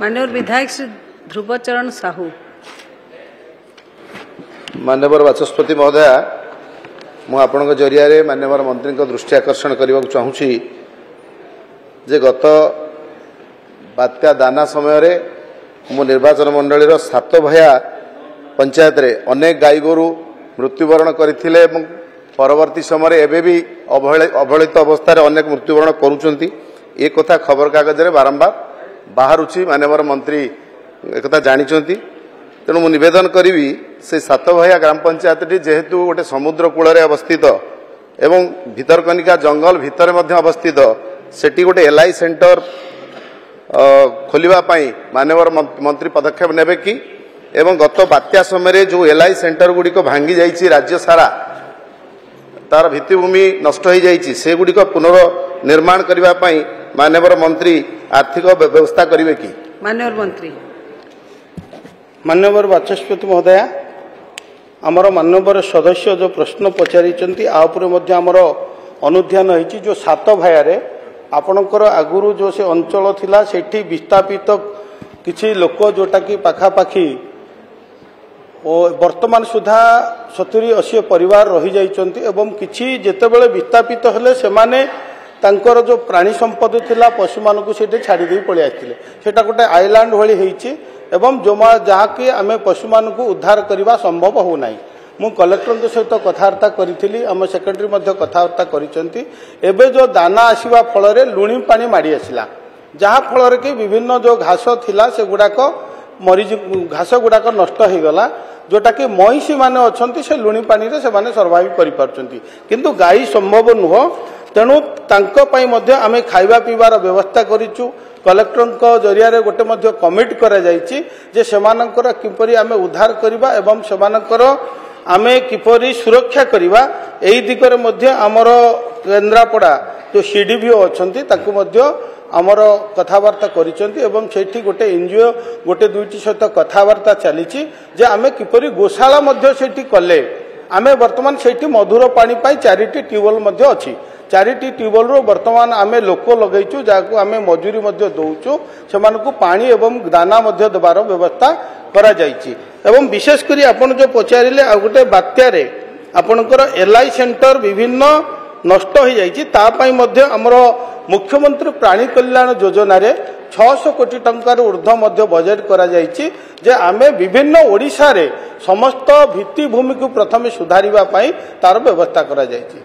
माननीय विधायक श्री ध्रुवचरण साहू। माननीय बाचस्पति महोदय, मुझे जरिया माननीय मंत्री दृष्टि आकर्षण करने को चाहूँगी जे गत बात्या दाना समय मो निर्वाचन मंडली 7 भया पंचायत रे अनेक गाई गोरु मृत्युवरण करथिले एवं परवर्ती समय एबे भी अवहेलित अवस्था अनेक मृत्युवरण करुचंती। ए कथा खबर कागज रे बारंबार बाहरुची। माननीय मंत्री एक जानिचंती। तेणु मु निवेदन करी से 7 भया ग्राम पंचायत जेहेतु गोटे समुद्र कूल अवस्थित एवं भितरकनिका जंगल भितर अवस्थित सेठी गोटे एलआई सेंटर खोलिबा पाई माननीय मंत्री पदक्षेप नेबे कि एवं गत बात्या समय जो एलआई सेंटर गुड़िक भांगी जाइए राज्य सारा तार भित्तिभूमि नष्ट हो जाइए से गुड़िक पुनर्निर्माण करने माननीय मंत्री आर्थिक व्यवस्था करेंगे कि? माननीय मंत्री। माननीय बाचस्पति महोदय, आमर माननीय सदस्य जो प्रश्न पचारि आमर अनुध्यान होती जो 7 भाया आपणकर आगुरी जो से अंचल थिला सेठी विस्थापित किछि लोक जोटा कि पाखापाखि वर्तमान सुधा 70-80 परिवार रही जाइछन्ति एवं किछि जेतेबेले विस्थापित हेले सेमाने तांकर जो प्राणी संपद थिला पशु मानकु सेठी छाड़ी दे पळि आथिले। सेटा गोटे आइलैंड भली हेइछि एवं जोमा जहा कि आमे पशु मानकु उद्धार करबा संभव हो नाही। मु कलेक्टर सहित कथबार्ता करी आम सेक्रेटरी कथबार्ता करिसेंती। एबे जो दाना आसीबा फल रे लुणी पानी माड़ी आसिला जहा फल कि विभिन्न जो घास थिला से गुडाक मरी घास गुडाक नष्ट हो गला जोटा कि महिषी माने अछंती से लुणी पानी रे से माने सर्वाइव करि पारछंती किंतु गाई संभव नुह। तेणु तांको पई मध्ये आमे खाइबा पीबार व्यवस्था करिचु। कलेक्टर जरिया रे गोटे मध्ये कमिट करा जायछि जे सेमानकर किपरि आमे उद्धार करिबा एवं सेमानकर आमे किपरि सुरक्षा करिबा एई दिगरे मध्ये आमर केन्द्रापड़ा जो सीडीपीओ अछंती ताकु मध्ये आमर कथबार्ता करिसेंती एवं सेठी गोटे एनजीओ गोटे दुईटी सहित कथबार्ता चलीछि जे आमे किपरि गोशाला मध्ये सेठी कले आमे वर्तमान सेठी मधुर पानी पाई 4टी ट्यूबवेल मध्ये अछि। 4टी ट्यूबवेल रो वर्तमान आमे लोक लगैछु जाकु आमे मजूरी मध्ये दउछु सेमानकु पानी एवं दाना मध्ये देबार व्यवस्था करा जायछि। एवं विशेष करी आपण जो पचारिले आ गोटे बात्या रे आपणकर एलआई सेंटर विभिन्न नष्ट हो जाइछि ता पई मध्ये हमर मुख्यमंत्री प्राणी कल्याण योजना रे 600 कोटी टंकार ऊर्ध्व मध्ये बजेट करा जाइछि जे आमे विभिन्न ओडिशा रे समस्त भित्तिभूमि को प्रथमे सुधारिबा पई तार व्यवस्था करा जाइछि।